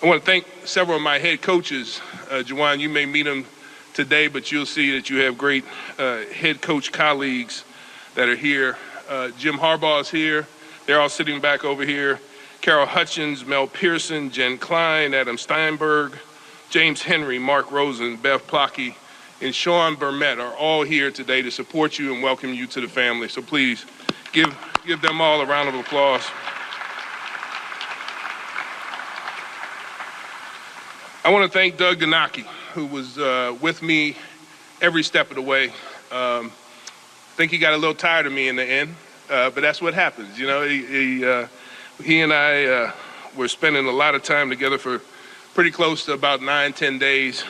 I want to thank several of my head coaches. Juwan, you may meet them today, but you'll see that you have great head coach colleagues that are here. Jim Harbaugh is here. They're all sitting back over here. Carol Hutchins, Mel Pearson, Jen Klein, Adam Steinberg, James Henry, Mark Rosen, Bev Plocky, and Sean Burnett are all here today to support you and welcome you to the family. So please give them all a round of applause. I want to thank Doug Donaki, who was with me every step of the way. I think he got a little tired of me in the end, but that's what happens. You know, he and I were spending a lot of time together for pretty close to about 9-10 days.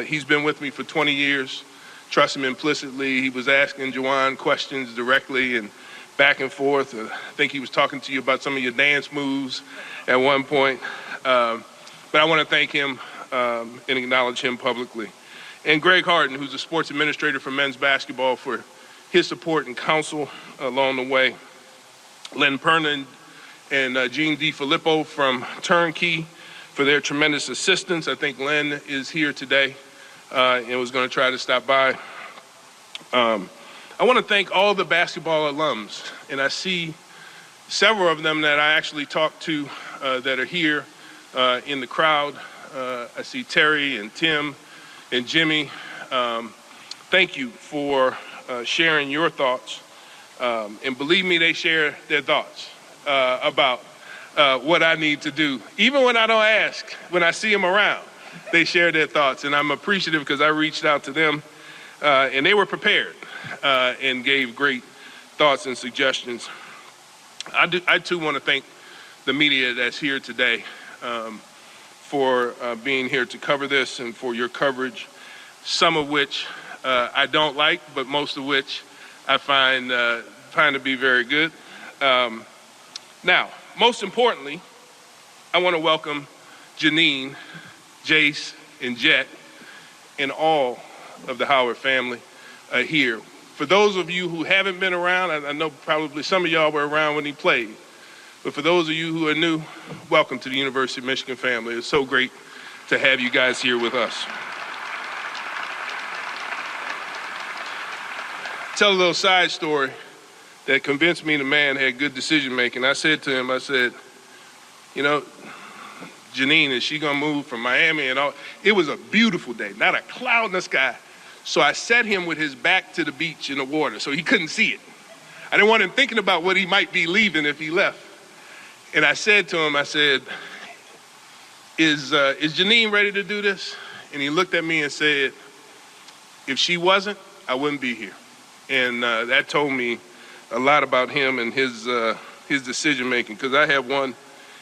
He's been with me for 20 years. Trust him implicitly. He was asking Juwan questions directly and back and forth. I think he was talking to you about some of your dance moves at one point. But I want to thank him and acknowledge him publicly. And Greg Harden, who's the sports administrator for men's basketball, for his support and counsel along the way. Len Pernin and Gene DiFilippo from Turnkey for their tremendous assistance. I think Len is here today and was going to try to stop by. I want to thank all the basketball alums, and I see several of them that I actually talked to that are here in the crowd. I see Terry and Tim and Jimmy. Thank you for sharing your thoughts. And believe me, they share their thoughts about what I need to do. Even when I don't ask, when I see them around, they share their thoughts. And I'm appreciative because I reached out to them and they were prepared and gave great thoughts and suggestions. I too want to thank the media that's here today for being here to cover this and for your coverage, some of which I don't like, but most of which I find to be very good. Now, most importantly, I want to welcome Janine, Jace, and Jet, and all of the Howard family here. For those of you who haven't been around, I know probably some of y'all were around when he played, but for those of you who are new, welcome to the University of Michigan family. It's so great to have you guys here with us. Tell a little side story that convinced me the man had good decision making. I said to him, I said, you know, Janine, is she gonna move from Miami and all? It was a beautiful day, not a cloud in the sky. So I set him with his back to the beach in the water so he couldn't see it. I didn't want him thinking about what he might be leaving if he left. And I said to him, I said, is Janine ready to do this? And he looked at me and said, if she wasn't, I wouldn't be here. And that told me a lot about him and his decision making, because I have one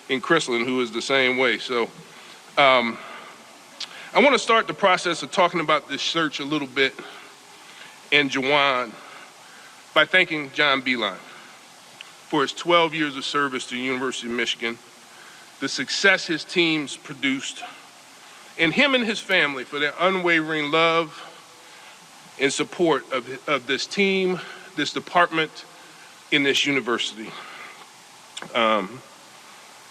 in Chrisland who is the same way. So I want to start the process of talking about this search a little bit and Juwan by thanking John Beilein for his 12 years of service to the University of Michigan, the success his teams produced, and him and his family for their unwavering love and support of this team, this department, in this university.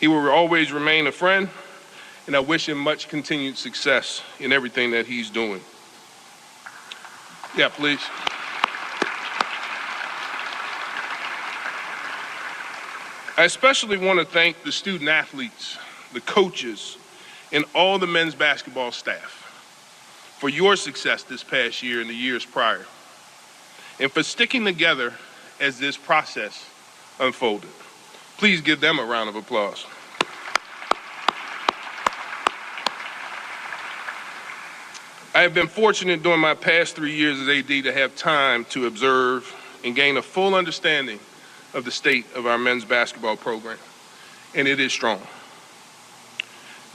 He will always remain a friend, and I wish him much continued success in everything that he's doing. Yeah, please. I especially want to thank the student athletes, the coaches, and all the men's basketball staff for your success this past year and the years prior, and for sticking together as this process unfolded. Please give them a round of applause. I have been fortunate during my past 3 years as AD to have time to observe and gain a full understanding of the state of our men's basketball program, and it is strong.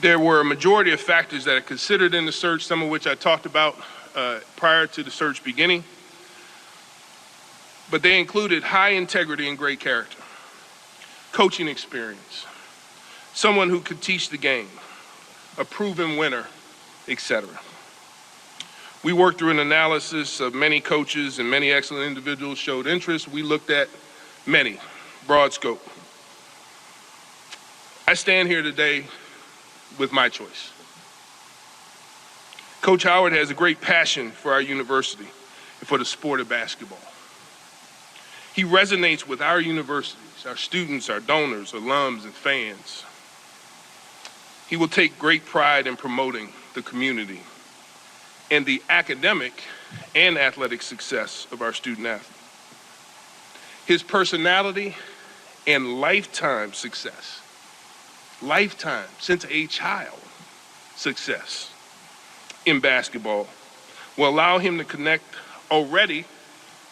There were a majority of factors that are considered in the search, some of which I talked about prior to the search beginning, but they included high integrity and great character, coaching experience, someone who could teach the game, a proven winner, etc. We worked through an analysis of many coaches, and many excellent individuals showed interest. We looked at many, broad scope. I stand here today with my choice. Coach Howard has a great passion for our university and for the sport of basketball. He resonates with our universities, our students, our donors, alums, and fans. He will take great pride in promoting the community and the academic and athletic success of our student athletes. His personality and lifetime success, lifetime, since a child, success in basketball will allow him to connect already,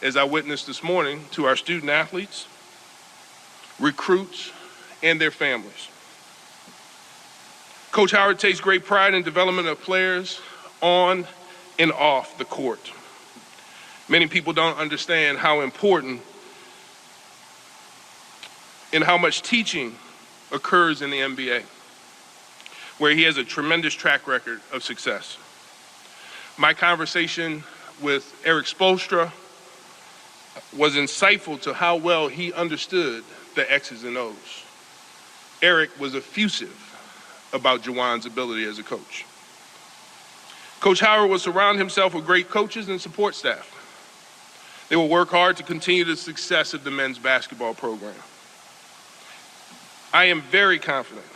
as I witnessed this morning, to our student athletes, recruits, and their families. Coach Howard takes great pride in development of players on and off the court. Many people don't understand how important and how much teaching occurs in the NBA, where he has a tremendous track record of success. My conversation with Eric Spoelstra was insightful to how well he understood the X's and O's. Eric was effusive about Juwan's ability as a coach. Coach Howard will surround himself with great coaches and support staff. They will work hard to continue the success of the men's basketball program. I am very confident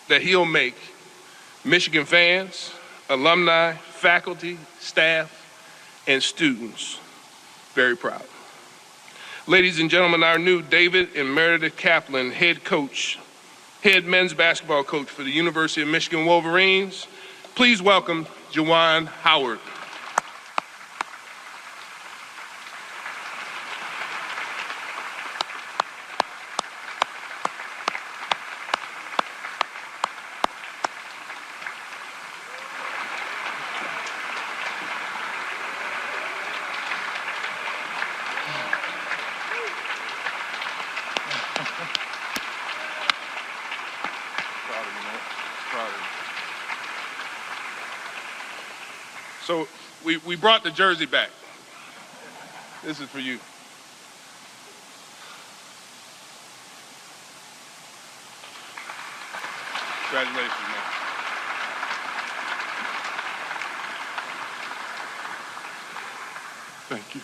that he'll make Michigan fans, alumni, faculty, staff, and students very proud. Ladies and gentlemen, our new David and Meredith Kaplan head men's basketball coach for the University of Michigan Wolverines. Please welcome Juwan Howard. So we brought the jersey back. This is for you. Congratulations, man. Thank you.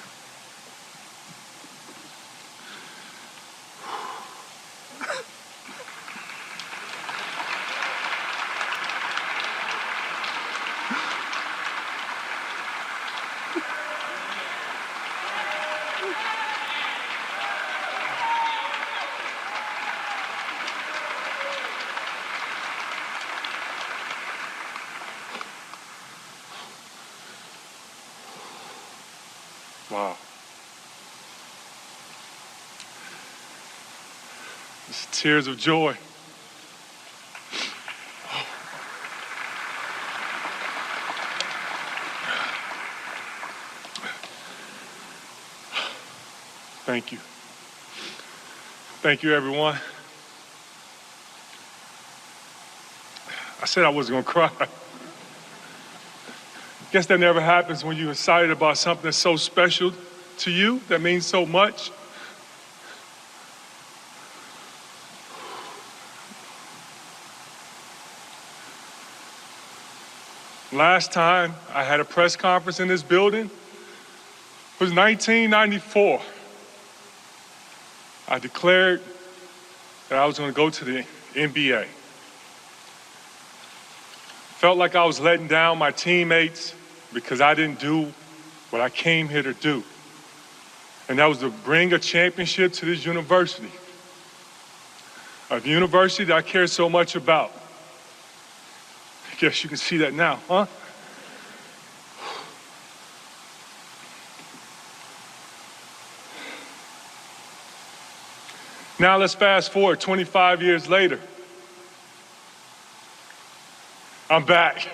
Wow. It's tears of joy. Thank you. Thank you, everyone. I said I wasn't gonna cry. Guess that never happens when you're excited about something that's so special to you, that means so much. Last time I had a press conference in this building was 1994. I declared that I was going to go to the NBA. Felt like I was letting down my teammates because I didn't do what I came here to do. And that was to bring a championship to this university. A university that I care so much about. I guess you can see that now, huh? Now let's fast forward 25 years later. I'm back.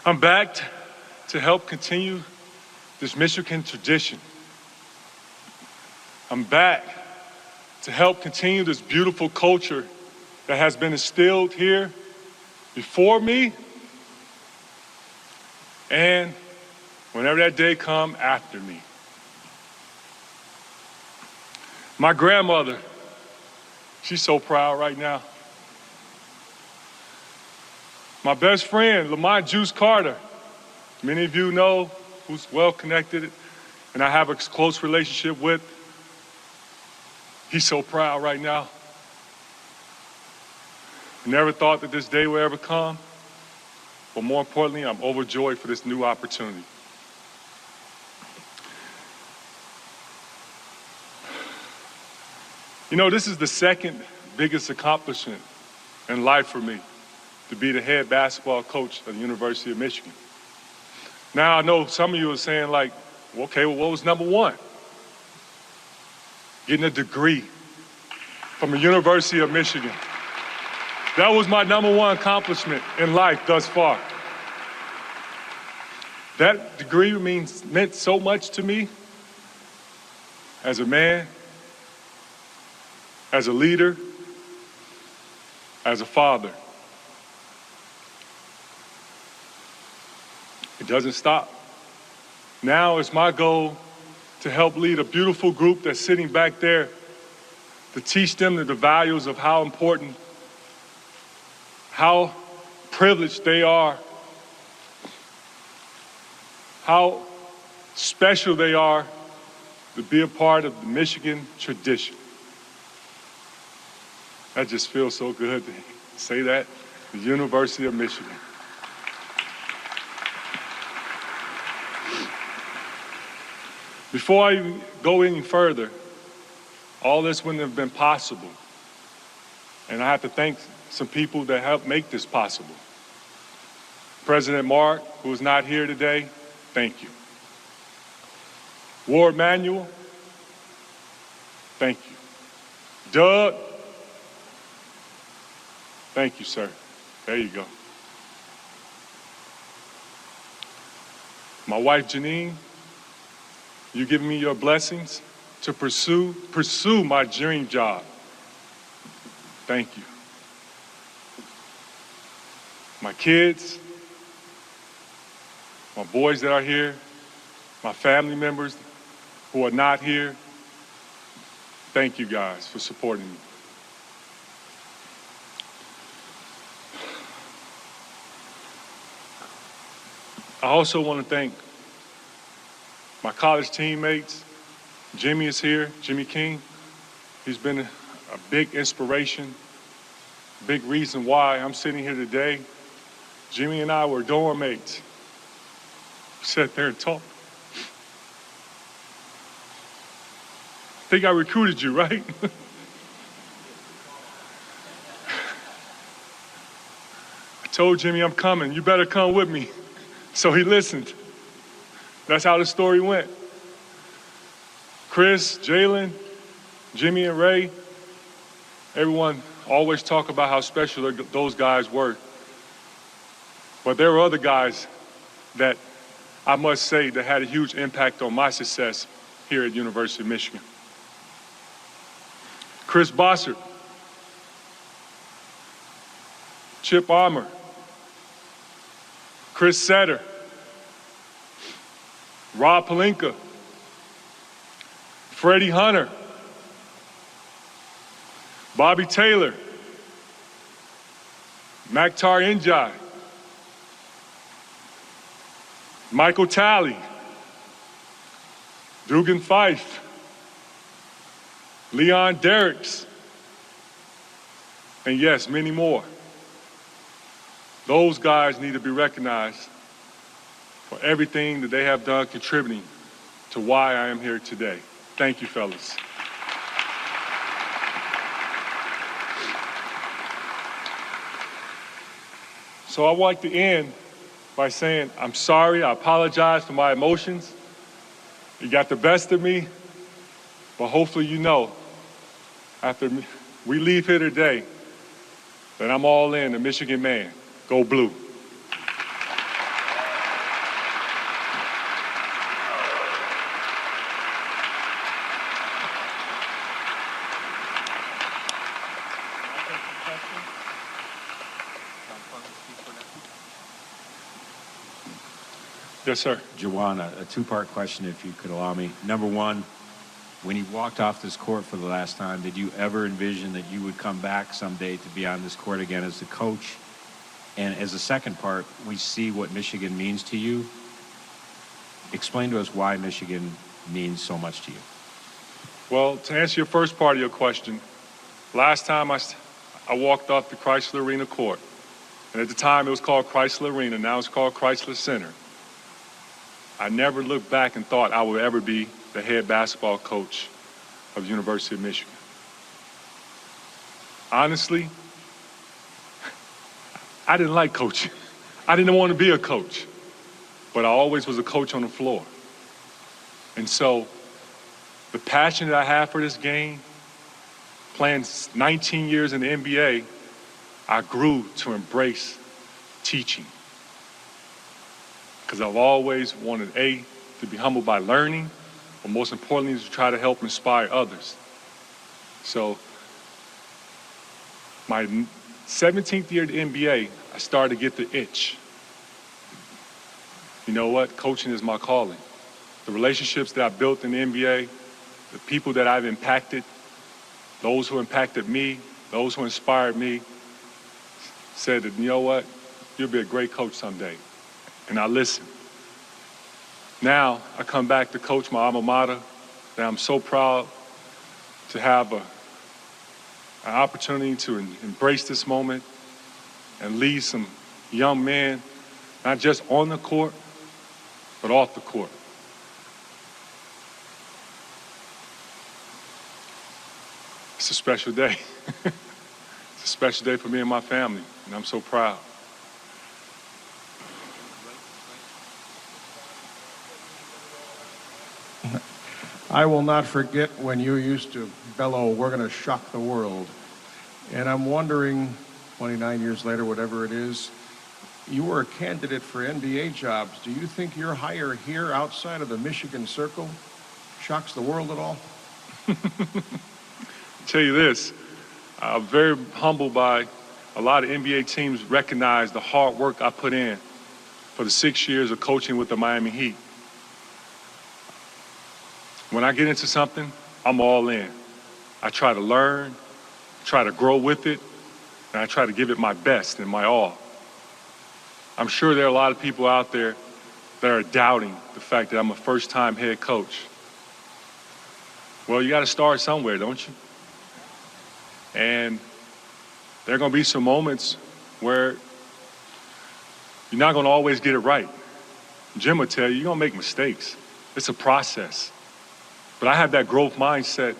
I'm back to help continue this Michigan tradition. I'm back to help continue this beautiful culture that has been instilled here before me and whenever that day comes, after me. My grandmother, she's so proud right now. My best friend, Lamont Juice Carter, many of you know, who's well connected and I have a close relationship with. He's so proud right now. I never thought that this day would ever come, but more importantly, I'm overjoyed for this new opportunity. You know, this is the second biggest accomplishment in life for me, to be the head basketball coach of the University of Michigan. Now, I know some of you are saying like, okay, well, what was number one? Getting a degree from the University of Michigan. That was my number one accomplishment in life thus far. That degree meant so much to me as a man, as a leader, as a father. It doesn't stop. Now it's my goal to help lead a beautiful group that's sitting back there, to teach them the values of how important, how privileged they are, how special they are to be a part of the Michigan tradition. That just feels so good to say that, the University of Michigan. Before I even go any further, all this wouldn't have been possible. And I have to thank some people that helped make this possible. President Mark, who is not here today, thank you. Ward Manuel, thank you. Doug, thank you, sir. There you go. My wife, Janine, you giving me your blessings to pursue my dream job. Thank you. My kids, my boys that are here, my family members who are not here, thank you guys for supporting me. I also want to thank my college teammates. Jimmy is here, Jimmy King. He's been a big inspiration, big reason why I'm sitting here today. Jimmy and I were dorm mates. We sat there and talked. I think I recruited you, right? I told Jimmy I'm coming, you better come with me. So he listened. That's how the story went. Chris, Jalen, Jimmy and Ray, everyone always talk about how special those guys were. But there were other guys that I must say that had a huge impact on my success here at University of Michigan. Chris Bossert, Chip Armour, Chris Setter, Rob Pelinka, Freddie Hunter, Bobby Taylor, Maktar Njai, Michael Talley, Dugan Fife, Leon Derricks, and yes, many more. Those guys need to be recognized for everything that they have done contributing to why I am here today. Thank you, fellas. So I'd like to end by saying I'm sorry, I apologize for my emotions. You got the best of me, but hopefully you know, after we leave here today, that I'm all in, a Michigan man. Go Blue. Yes, sir. Juwan, a two-part question, if you could allow me. Number one, When you walked off this court for the last time, did you ever envision that you would come back someday to be on this court again as the coach? And as a second part, we see what Michigan means to you. Explain to us why Michigan means so much to you. Well, to answer your first part of your question, last time I walked off the Chrysler Arena court, and at the time it was called Chrysler Arena, now it's called Chrysler Center. I never looked back and thought I would ever be the head basketball coach of the University of Michigan. Honestly, I didn't like coaching. I didn't want to be a coach, but I always was a coach on the floor. And so the passion that I have for this game, playing 19 years in the NBA, I grew to embrace teaching. Because I've always wanted, to be humbled by learning, but most importantly, to try to help inspire others. So my 17th year in the NBA, I started to get the itch. You know what? Coaching is my calling. The relationships that I built in the NBA, the people that I've impacted, those who impacted me, those who inspired me, said that, you know what? You'll be a great coach someday. And I listened. Now I come back to coach my alma mater, and I'm so proud to have an opportunity to embrace this moment and lead some young men, not just on the court, but off the court. It's a special day. It's a special day for me and my family, and I'm so proud. I will not forget when you used to bellow, "We're going to shock the world." And I'm wondering, 29 years later, whatever it is, you were a candidate for NBA jobs. Do you think your hire here outside of the Michigan Circle shocks the world at all? I'll tell you this, I'm very humbled by a lot of NBA teams recognize the hard work I put in for the 6 years of coaching with the Miami Heat. When I get into something, I'm all in. I try to learn, try to grow with it, and I try to give it my best and my all. I'm sure there are a lot of people out there that are doubting the fact that I'm a first-time head coach. Well, you got to start somewhere, don't you? And there are going to be some moments where you're not going to always get it right. Jim will tell you, you're going to make mistakes. It's a process. But I have that growth mindset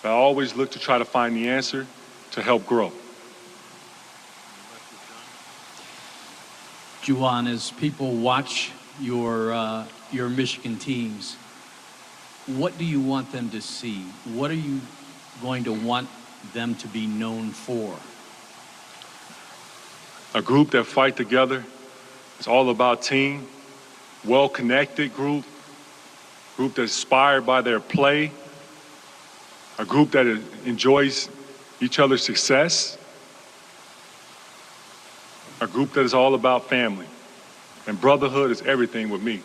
that I always look to try to find the answer to help grow. Juwan, as people watch your Michigan teams, what do you want them to see? What are you going to want them to be known for? A group that fight together. It's all about team. Well-connected group that's inspired by their play. A group that enjoys each other's success. A group that is all about family. And brotherhood is everything with me.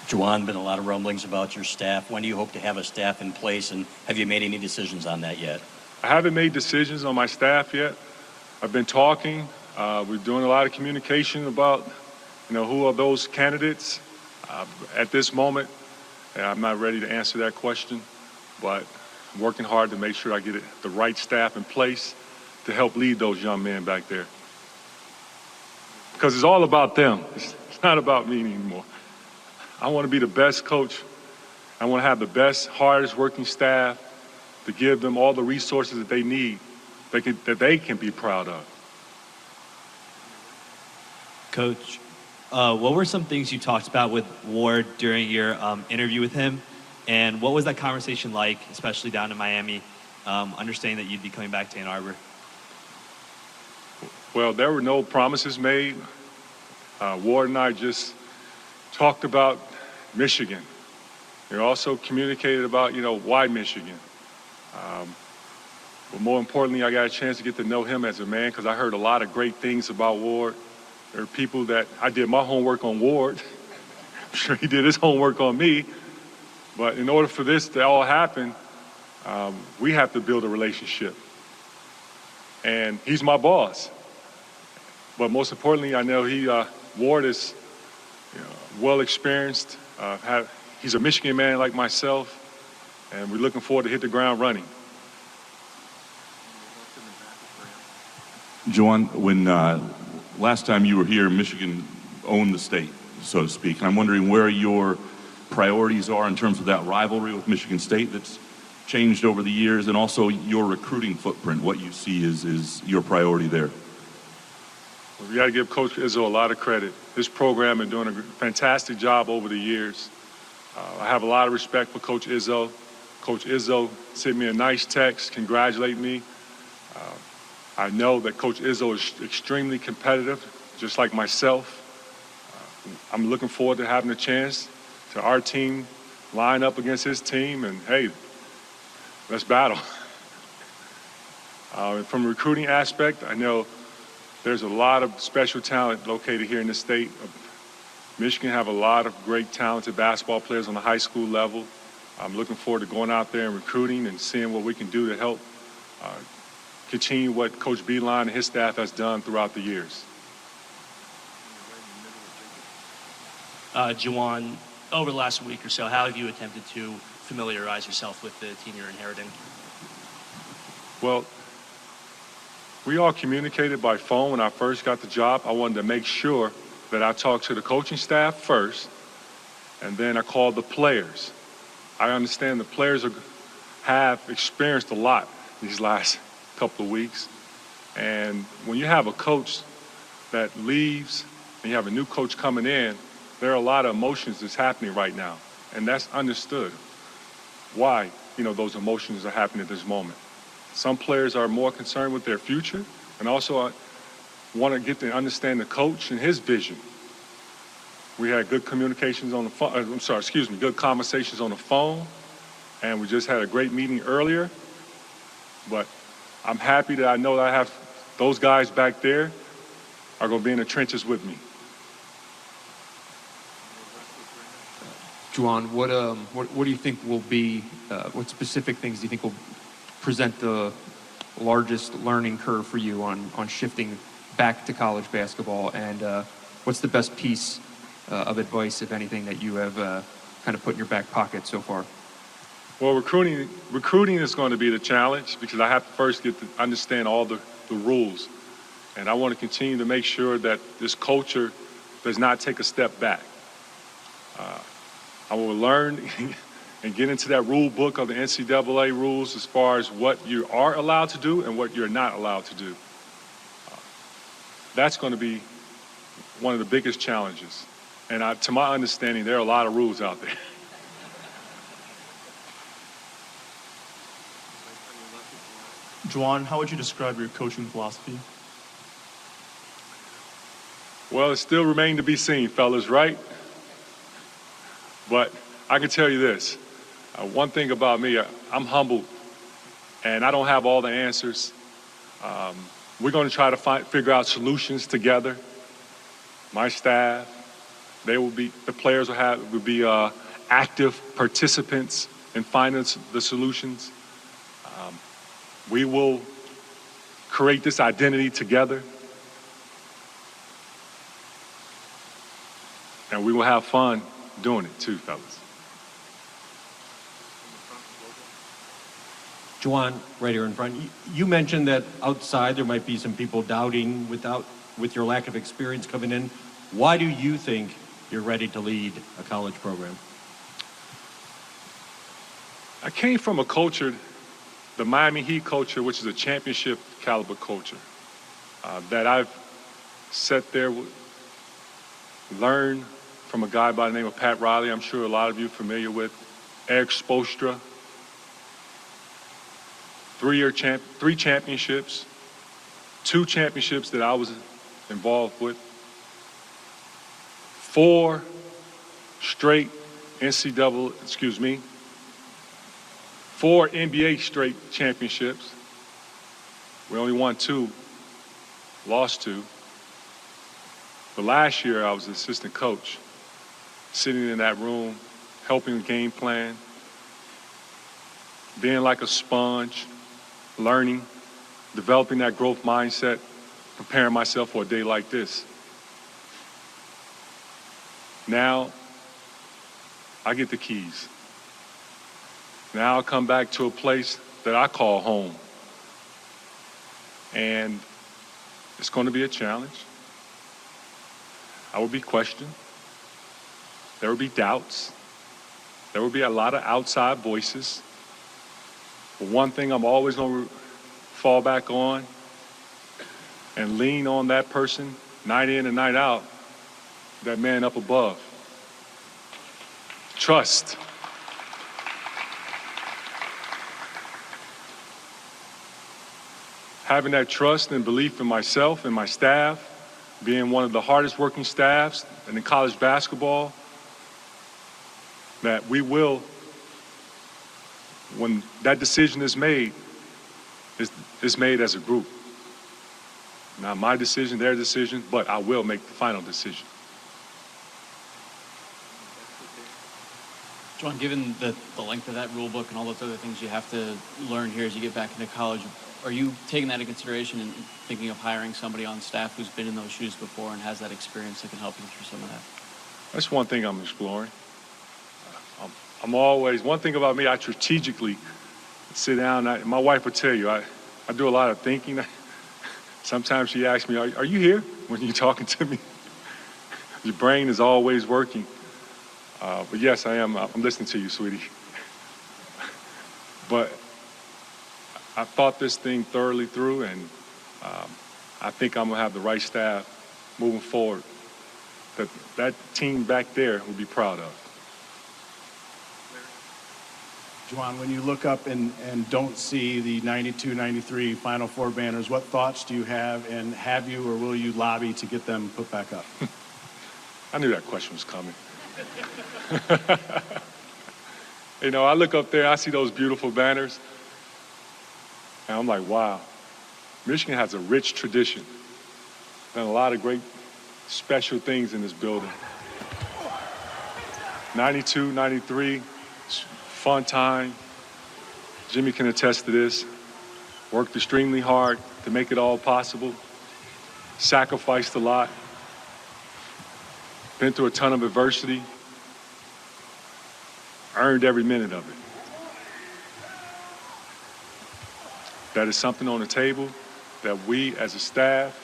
Juwan, been a lot of rumblings about your staff. When do you hope to have a staff in place, and have you made any decisions on that yet? I haven't made decisions on my staff yet. I've been talking. We're doing a lot of communication about, who are those candidates. At this moment, I'm not ready to answer that question, but I'm working hard to make sure I get the right staff in place to help lead those young men back there. Because it's all about them. It's not about me anymore. I want to be the best coach. I want to have the best, hardest working staff to give them all the resources that they need, that they can be proud of. Coach, what were some things you talked about with Ward during your interview with him? And what was that conversation like, especially down in Miami, understanding that you'd be coming back to Ann Arbor? Well, there were no promises made. Ward and I just talked about Michigan. We also communicated about, why Michigan. But more importantly, I got a chance to get to know him as a man because I heard a lot of great things about Ward. There are people that I did my homework on Ward. I'm sure he did his homework on me. But in order for this to all happen, we have to build a relationship. And he's my boss. But most importantly, I know Ward is well experienced. He's a Michigan man like myself, and we're looking forward to hit the ground running. Juwan, when last time you were here, Michigan owned the state, so to speak. And I'm wondering where your priorities are in terms of that rivalry with Michigan State that's changed over the years, and also your recruiting footprint, what you see is your priority there. We got to give Coach Izzo a lot of credit. His program has been doing a fantastic job over the years. I have a lot of respect for Coach Izzo. Coach Izzo sent me a nice text congratulating me. I know that Coach Izzo is extremely competitive, just like myself. I'm looking forward to having a chance to our team line up against his team, and hey, let's battle. From a recruiting aspect, I know there's a lot of special talent located here in the state. Michigan have a lot of great talented basketball players on the high school level. I'm looking forward to going out there and recruiting and seeing what we can do to help continue what Coach Beilein and his staff has done throughout the years. Juwan, over the last week or so, how have you attempted to familiarize yourself with the team you're inheriting? Well, we all communicated by phone when I first got the job. I wanted to make sure that I talked to the coaching staff first, and then I called the players. I understand the players have experienced a lot these last couple of weeks. And when you have a coach that leaves and you have a new coach coming in, there are a lot of emotions that's happening right now. And that's understood why, those emotions are happening at this moment. Some players are more concerned with their future, and also want to get to understand the coach and his vision. We had good communications on the phone, good conversations on the phone, and we just had a great meeting earlier. But I'm happy that I know that I have those guys back there are going to be in the trenches with me. Juwan, what do you think will be, what specific things do you think will present the largest learning curve for you on shifting back to college basketball? And what's the best piece of advice, if anything, that you have kind of put in your back pocket so far? Well, recruiting is going to be the challenge because I have to first get to understand all the rules. And I want to continue to make sure that this culture does not take a step back. I will learn and get into that rule book of the NCAA rules as far as what you are allowed to do and what you're not allowed to do. That's going to be one of the biggest challenges. And to my understanding, there are a lot of rules out there. Juwan, how would you describe your coaching philosophy? Well, it still remains to be seen, fellas, right? But I can tell you this. One thing about me, I'm humble, and I don't have all the answers. We're going to try to figure out solutions together. My staff, the players will be active participants in finding the solutions. We will create this identity together, and we will have fun doing it too, fellas. Juwan, right here in front, you mentioned that outside there might be some people doubting with your lack of experience coming in. Why do you think you're ready to lead a college program? I came from a culture, the Miami Heat culture, which is a championship caliber culture, that I've sat there, learned from a guy by the name of Pat Riley. I'm sure a lot of you are familiar with. Eric Spoelstra. 3 championships, 2 championships that I was involved with, 4 straight 4 NBA straight championships. We only won 2, lost 2. But last year I was assistant coach. sitting in that room, helping game plan, being like a sponge, learning, developing that growth mindset, preparing myself for a day like this. Now, I get the keys. Now I come back to a place that I call home. And it's going to be a challenge. I will be questioned. There will be doubts. There will be a lot of outside voices. But one thing I'm always going to fall back on and lean on that person night in and night out, that man up above. Trust. Having that trust and belief in myself and my staff, being one of the hardest working staffs in college basketball, that we will, when that decision is made, it's made as a group. Not my decision, their decision, but I will make the final decision. Juwan, given the length of that rule book and all those other things you have to learn here as you get back into college, are you taking that into consideration and thinking of hiring somebody on staff who's been in those shoes before and has that experience that can help you through some of that? That's one thing I'm exploring. I'm always, one thing about me, I strategically sit down. My wife will tell you, I do a lot of thinking. Sometimes she asks me, are you here when you're talking to me? Your brain is always working. But yes, I am. I'm listening to you, sweetie. But I thought this thing thoroughly through, and I think I'm going to have the right staff moving forward that team back there will be proud of. Juwan, when you look up and don't see the 92-93 Final Four banners, what thoughts do you have, and have you or will you lobby to get them put back up? I knew that question was coming. You know, I look up there, I see those beautiful banners, and I'm like, wow, Michigan has a rich tradition. Done a lot of great special things in this building. 92, 93, fun time. Jimmy can attest to this. Worked extremely hard to make it all possible. Sacrificed a lot. Been through a ton of adversity. Earned every minute of it. That is something on the table that we as a staff,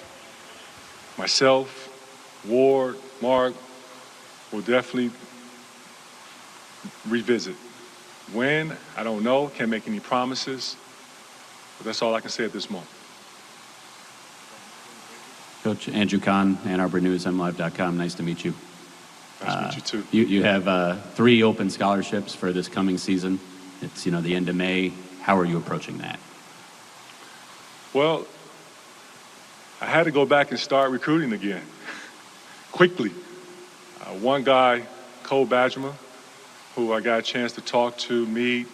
myself, Ward, Mark, will definitely revisit. When, I don't know, can't make any promises, but that's all I can say at this moment. Coach Andrew Kahn, Ann Arbor News, MLive.com. Nice to meet you. Nice to meet you too. You have 3 open scholarships for this coming season. It's, the end of May. How are you approaching that? Well, I had to go back and start recruiting again, quickly. One guy, Cole Badgerma, who I got a chance to talk to, meet,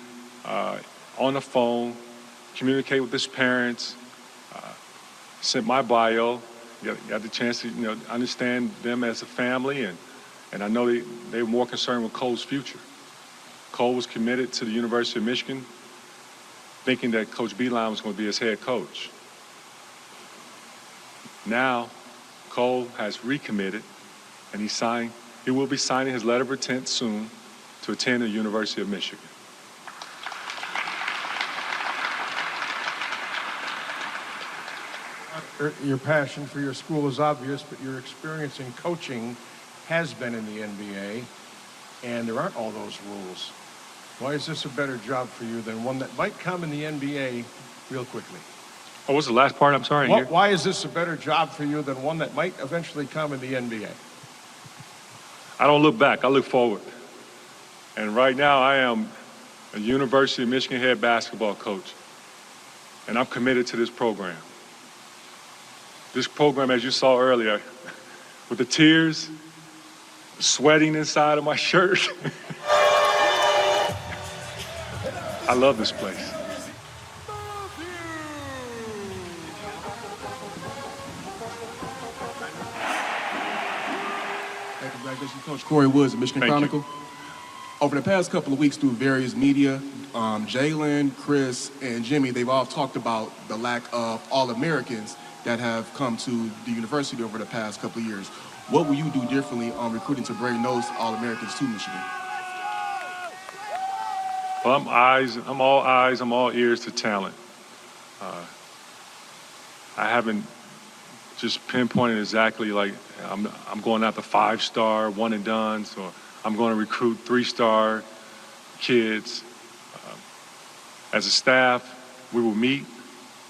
on the phone, communicate with his parents, sent my bio, got the chance to understand them as a family, and I know they were more concerned with Cole's future. Cole was committed to the University of Michigan, thinking that Coach Beilein was going to be his head coach. Now, Cole has recommitted, and he will be signing his letter of intent soon to attend the University of Michigan. Your passion for your school is obvious, but your experience in coaching has been in the NBA, and there aren't all those rules. Why is this a better job for you than one that might come in the NBA real quickly? Oh, what's the last part? I'm sorry. Why is this a better job for you than one that might eventually come in the NBA? I don't look back. I look forward. And right now, I am a University of Michigan head basketball coach, and I'm committed to this program. This program, as you saw earlier, with the tears, sweating inside of my shirt. I love this place. Congratulations, Coach Corey Woods, Michigan Thank you. Chronicle. Over the past couple of weeks through various media, Jalen, Chris, and Jimmy, they've all talked about the lack of All-Americans that have come to the university over the past couple of years. What will you do differently on recruiting to bring those All-Americans to Michigan? Well, I'm all eyes, I'm all ears to talent. I haven't just pinpointed exactly like I'm going after 5-star, one and done, so I'm going to recruit 3-star kids. As a staff, we will meet,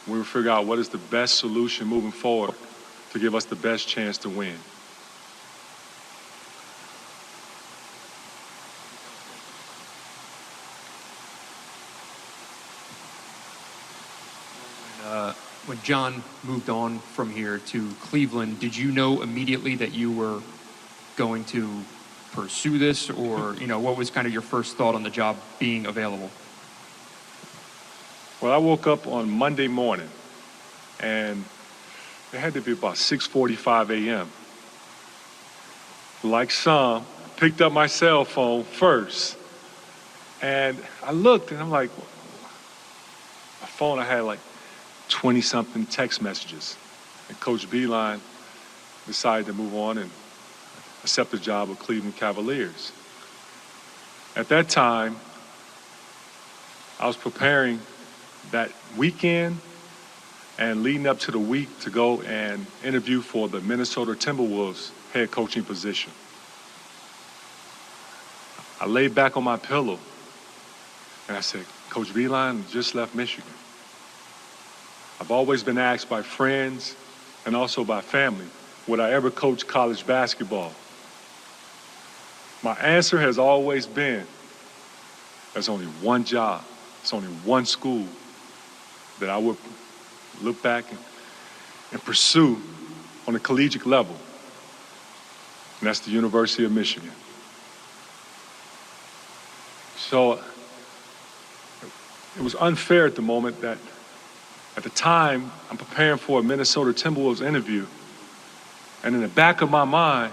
we will figure out what is the best solution moving forward to give us the best chance to win. When John moved on from here to Cleveland, did you know immediately that you were going to pursue this, or what was kind of your first thought on the job being available? Well, I woke up on Monday morning, and it had to be about 6:45 a.m. Like some, picked up my cell phone first, and I looked, and I'm like, my phone, I had like 20-something text messages. And Coach Beeline decided to move on and accept the job with Cleveland Cavaliers. At that time, I was preparing that weekend and leading up to the week to go and interview for the Minnesota Timberwolves head coaching position. I laid back on my pillow and I said, Coach Beeline just left Michigan. I've always been asked by friends and also by family, would I ever coach college basketball? My answer has always been, there's only one job, there's only one school that I would look back and pursue on a collegiate level, and that's the University of Michigan. So it was unfair at the moment that at the time, I'm preparing for a Minnesota Timberwolves interview, and in the back of my mind,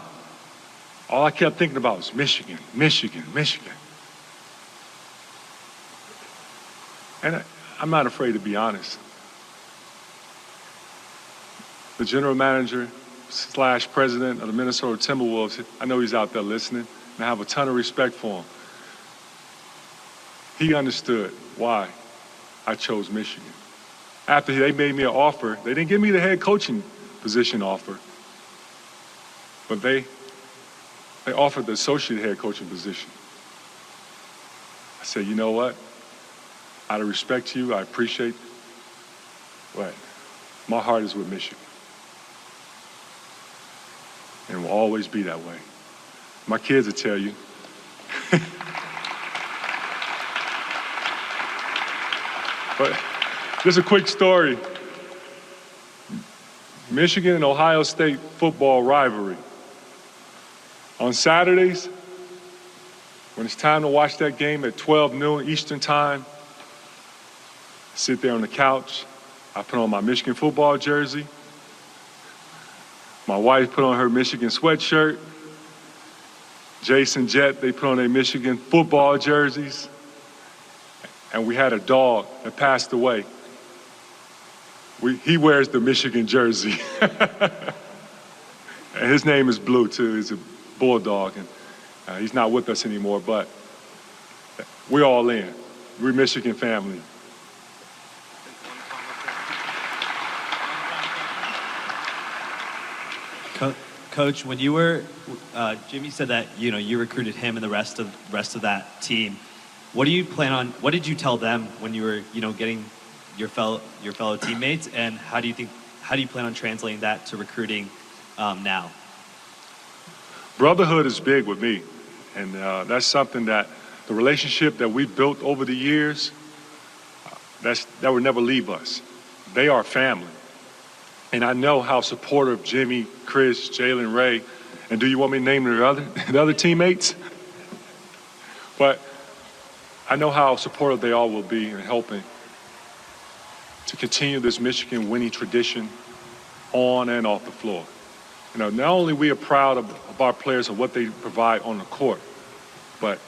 all I kept thinking about was Michigan, Michigan, Michigan. And I'm not afraid to be honest. The general manager / president of the Minnesota Timberwolves, I know he's out there listening, and I have a ton of respect for him. He understood why I chose Michigan. After they made me an offer, they didn't give me the head coaching position offer, but they offered the associate head coaching position. I said, you know what? Out of respect to you, I appreciate, but my heart is with Michigan. And will always be that way. My kids will tell you. But just a quick story. Michigan and Ohio State football rivalry. On Saturdays, when it's time to watch that game at 12 noon Eastern time, I sit there on the couch, I put on my Michigan football jersey, my wife put on her Michigan sweatshirt, Jason, Jet, they put on their Michigan football jerseys, and we had a dog that passed away. He wears the Michigan jersey. And his name is Blue, too. He's a bulldog, and he's not with us anymore, but we're all in. We're Michigan family. Coach, when you were, Jimmy said that you recruited him and the rest of that team. What do you plan on? What did you tell them when you were getting your fellow teammates, and how do you plan on translating that to recruiting now? Brotherhood is big with me, and that's something that the relationship that we built over the years, that would never leave us. They are family. And I know how supportive Jimmy, Chris, Jalen, Ray, and do you want me to name the other teammates? But I know how supportive they all will be in helping to continue this Michigan winning tradition on and off the floor. not only we are proud of our players and what they provide on the court, but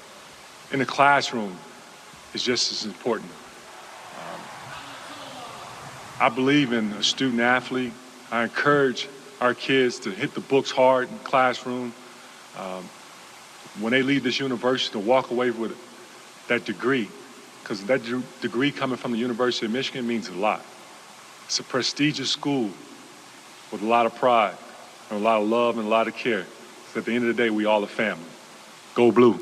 in the classroom, it's just as important. I believe in a student athlete. I encourage our kids to hit the books hard in the classroom. When they leave this university, to walk away with that degree, because that degree coming from the University of Michigan means a lot. It's a prestigious school with a lot of pride and a lot of love and a lot of care. So at the end of the day, we all a family. Go Blue.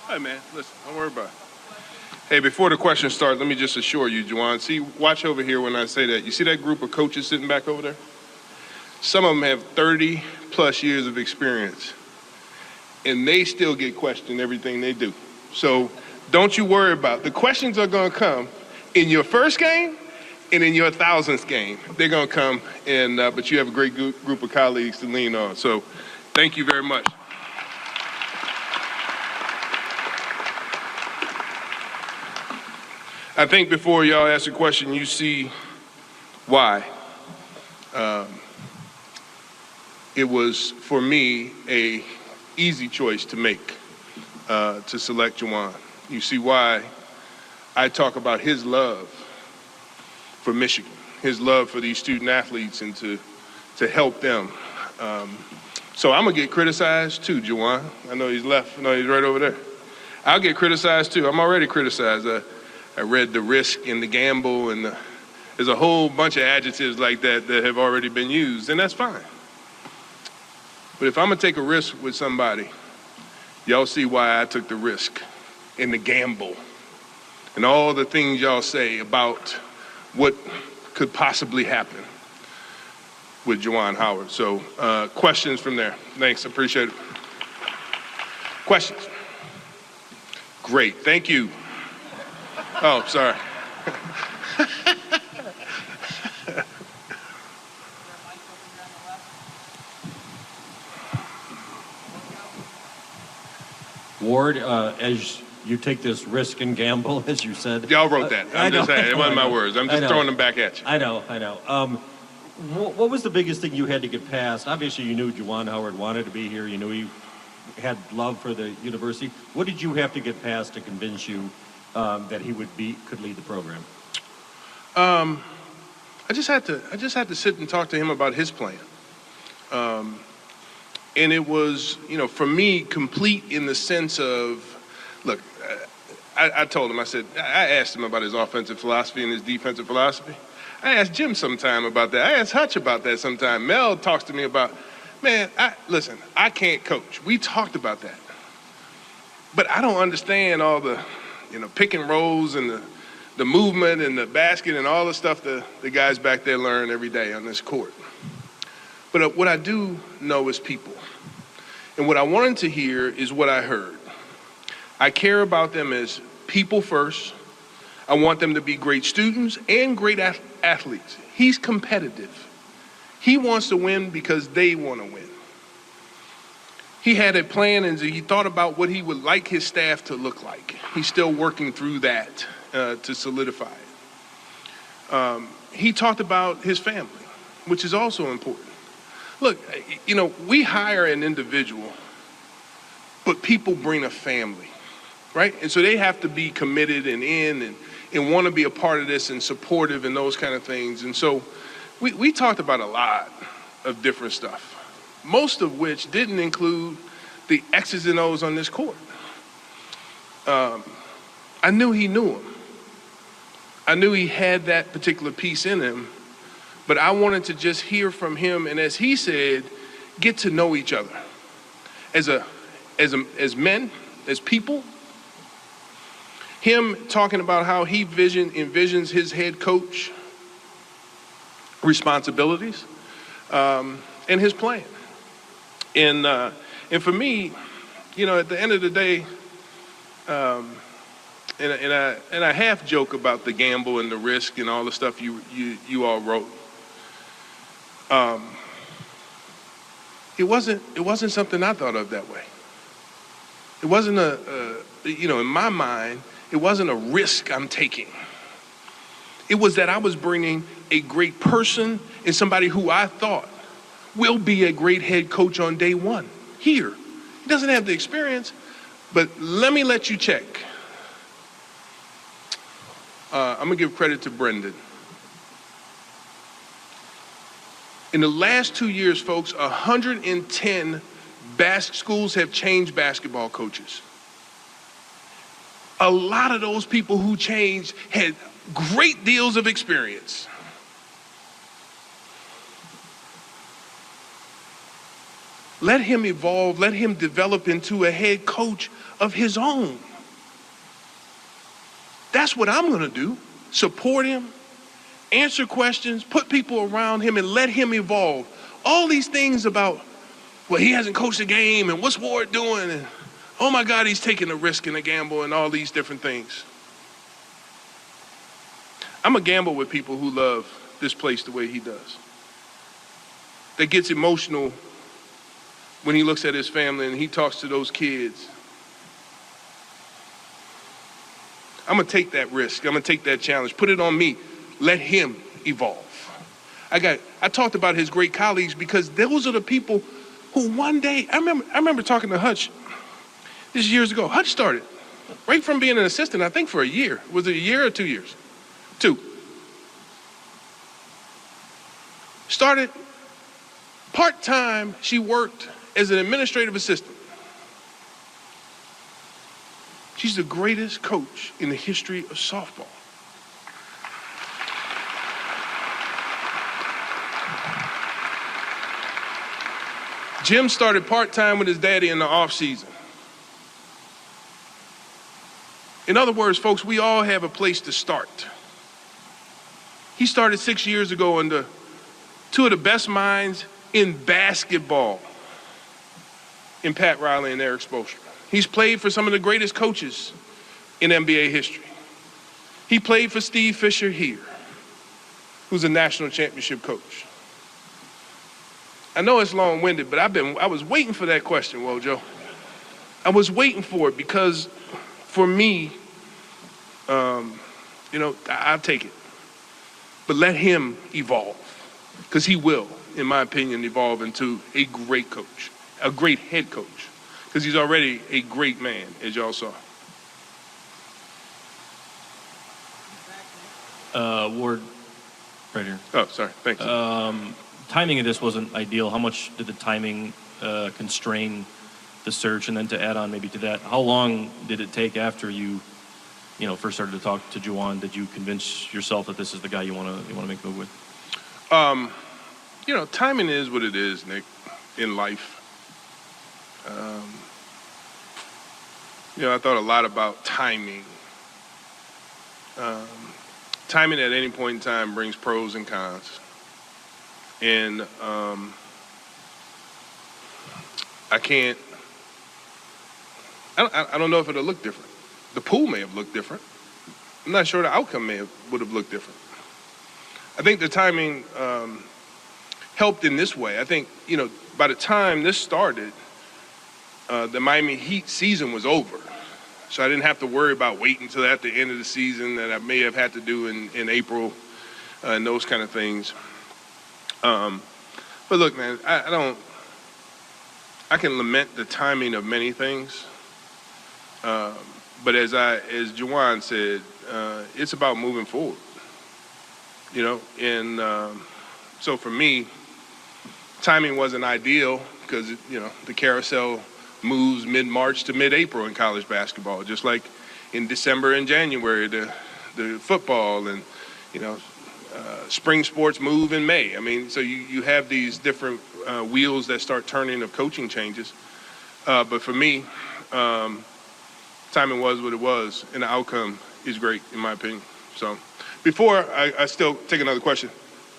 Hey, man, listen, don't worry about it. Hey, before the question starts, let me just assure you, Juwan, see, watch over here when I say that. You see that group of coaches sitting back over there? Some of them have 30-plus years of experience, and they still get questioned everything they do. So don't you worry about it. The questions are going to come in your first game and in your 1,000th game. They're going to come, and but you have a great group of colleagues to lean on. So thank you very much. I think before y'all ask a question, you see why. It was, for me, a easy choice to make to select Juwan. You see why I talk about his love for Michigan, his love for these student athletes and to help them. So I'm going to get criticized too, Juwan. I know he's left. I know he's right over there. I'll get criticized too. I'm already criticized. I read the risk and the gamble, and there's a whole bunch of adjectives like that that have already been used, and that's fine. But if I'm going to take a risk with somebody, y'all see why I took the risk and the gamble and all the things y'all say about what could possibly happen with Juwan Howard. So questions from there. Thanks, appreciate it. Questions? Great, thank you. Oh, sorry. Ward, as you take this risk and gamble, as you said. Y'all wrote that. I'm just saying, it wasn't my words. I'm just throwing them back at you. I know. What was the biggest thing you had to get past? Obviously, you knew Juwan Howard wanted to be here. You knew he had love for the university. What did you have to get past to convince you that he could lead the program? I just had to sit and talk to him about his plan. And it was, for me, complete in the sense of, look, I told him, I asked him about his offensive philosophy and his defensive philosophy. I asked Jim sometime about that. I asked Hutch about that sometime. Mel talks to me about, man, listen, I can't coach. We talked about that. But I don't understand all the, pick and rolls and the movement and the basket and all the stuff the guys back there learn every day on this court. But what I do know is people. And what I wanted to hear is what I heard. I care about them as people first. I want them to be great students and great athletes. He's competitive. He wants to win because they want to win. He had a plan and he thought about what he would like his staff to look like. He's still working through that to solidify it. He talked about his family, which is also important. Look, we hire an individual, but people bring a family, right? And so they have to be committed and in and want to be a part of this and supportive and those kind of things. And so we talked about a lot of different stuff, most of which didn't include the X's and O's on this court. I knew he knew him. I knew he had that particular piece in him. But I wanted to just hear from him, and as he said, get to know each other as men, as people. Him talking about how he envisions his head coach responsibilities and his plan. And for me, at the end of the day, and I half joke about the gamble and the risk and all the stuff you all wrote. It wasn't something I thought of that way. It wasn't in my mind, it wasn't a risk I'm taking. It was that I was bringing a great person and somebody who I thought will be a great head coach on day one here. He doesn't have the experience, but let me let you check. I'm gonna give credit to Brendan. In the last 2 years, folks, 110 schools have changed basketball coaches. A lot of those people who changed had great deals of experience. Let him evolve, let him develop into a head coach of his own. That's what I'm gonna do. Support him, answer questions, put people around him, and let him evolve. All these things about, well, he hasn't coached a game, and what's Ward doing? And oh my God, he's taking a risk and a gamble and all these different things. I'm a gamble with people who love this place the way he does. That gets emotional when he looks at his family and he talks to those kids. I'm gonna take that risk. I'm gonna take that challenge. Put it on me. Let him evolve. I talked about his great colleagues because those are the people who one day, I remember talking to Hutch, this is years ago. Hutch started right from being an assistant, I think for a year. Was it a year or 2 years? 2. Started part-time, she worked as an administrative assistant. She's the greatest coach in the history of softball. Jim started part-time with his daddy in the off-season. In other words, folks, we all have a place to start. He started 6 years ago under 2 of the best minds in basketball, in Pat Riley and Eric Spoelstra. He's played for some of the greatest coaches in NBA history. He played for Steve Fisher here, who's a national championship coach. I know it's long-winded, but I was waiting for that question, Wojo. I was waiting for it because for me, I'll take it. But let him evolve, because he will, in my opinion, evolve into a great coach, a great head coach, because he's already a great man, as y'all saw. Ward, right here. Oh, sorry. Thank you. Timing of this wasn't ideal. How much did the timing constrain the search? And then to add on maybe to that, how long did it take after you first started to talk to Juwan? Did you convince yourself that this is the guy you want to make a move with? Timing is what it is, Nick, in life. I thought a lot about timing. Timing at any point in time brings pros and cons. And I don't know if it'll look different. The pool may have looked different. I'm not sure the outcome would have looked different. I think the timing helped in this way. I think, by the time this started, the Miami Heat season was over. So I didn't have to worry about waiting until at the end of the season that I may have had to do in April and those kind of things. But look, man, I can lament the timing of many things. But as Juwan said, it's about moving forward. And so for me, timing wasn't ideal because, the carousel moves mid-March to mid-April in college basketball, just like in December and January, the football and, spring sports move in May. I mean, so you have these different wheels that start turning of coaching changes. But for me, timing was what it was, and the outcome is great, in my opinion. So before I still take another question,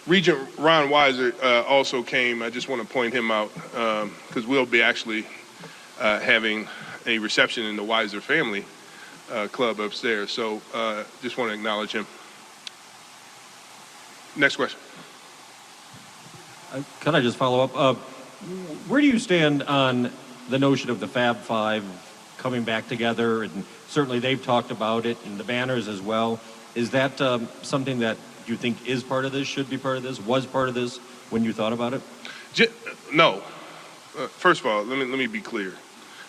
Regent Ron Weiser also came. I just want to point him out because we'll be actually having a reception in the Weiser family club upstairs. So just want to acknowledge him. Next question. Could I just follow up? Where do you stand on the notion of the Fab Five coming back together? And certainly they've talked about it, and the banners as well. Is that something that you think is part of this, should be part of this, was part of this when you thought about it? No. First of all, let me be clear.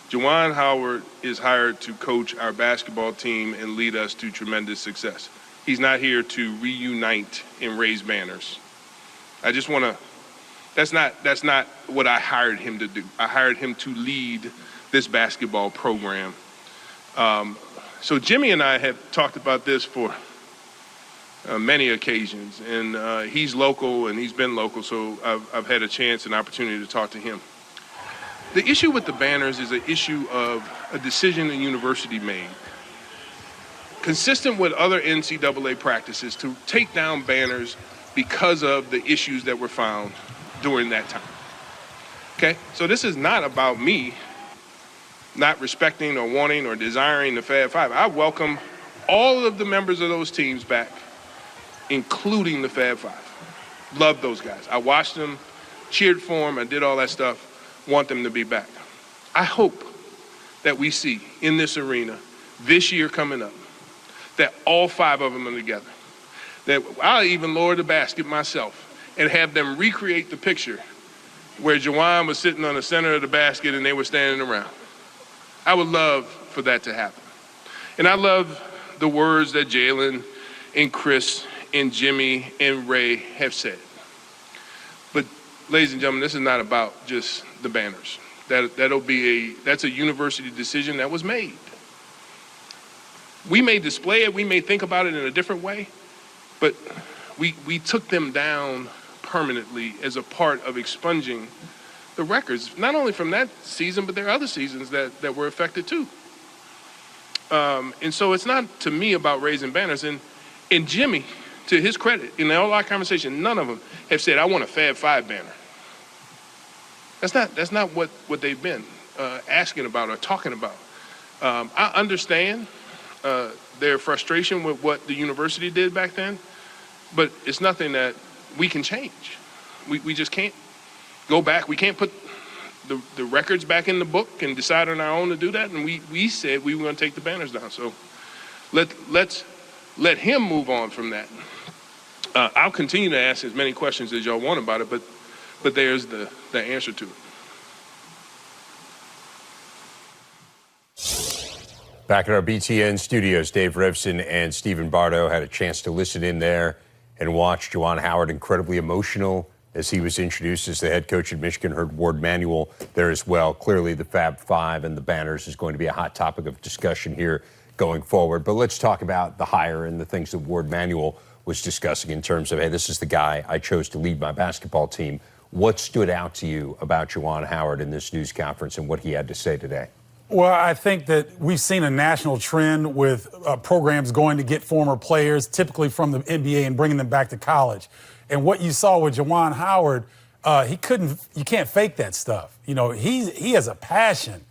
Juwan Howard is hired to coach our basketball team and lead us to tremendous success. He's not here to reunite and raise banners. I just want to. That's not what I hired him to do. I hired him to lead this basketball program. So Jimmy and I have talked about this for many occasions, and he's local and he's been local, so I've had a chance and opportunity to talk to him. The issue with the banners is an issue of a decision the university made, consistent with other NCAA practices, to take down banners because of the issues that were found during that time. Okay, so this is not about me not respecting or wanting or desiring the Fab Five. I welcome all of the members of those teams back, including the Fab Five. Love those guys. I watched them, cheered for them, I did all that stuff. Want them to be back. I hope that we see in this arena this year coming up that all 5 of them are together. That I'll even lower the basket myself and have them recreate the picture where Juwan was sitting on the center of the basket and they were standing around. I would love for that to happen. And I love the words that Jalen and Chris and Jimmy and Ray have said. But ladies and gentlemen, this is not about just the banners. That's a university decision that was made. We may display it, we may think about it in a different way, but we took them down permanently as a part of expunging the records, not only from that season, but there are other seasons that were affected too. And so it's not, to me, about raising banners. And Jimmy, to his credit, in all our conversation, none of them have said, I want a Fab Five banner. That's not what they've been asking about or talking about. I understand their frustration with what the university did back then, but it's nothing that we can change. We just can't go back. We can't put the records back in the book and decide on our own to do that. And we said we were going to take the banners down. So let's let him move on from that. I'll continue to ask as many questions as y'all want about it, but there's the answer to it. Back at our BTN studios, Dave Revson and Stephen Bardo had a chance to listen in there and watch Juwan Howard, incredibly emotional as he was introduced as the head coach at Michigan. Heard Ward Manuel there as well. Clearly the Fab Five and the banners is going to be a hot topic of discussion here going forward. But let's talk about the hire and the things that Ward Manuel was discussing in terms of, hey, this is the guy I chose to lead my basketball team. What stood out to you about Juwan Howard in this news conference and what he had to say today? Well, I think that we've seen a national trend with programs going to get former players, typically from the NBA, and bringing them back to college. And what you saw with Juwan Howard, you can't fake that stuff. You know, he has a passion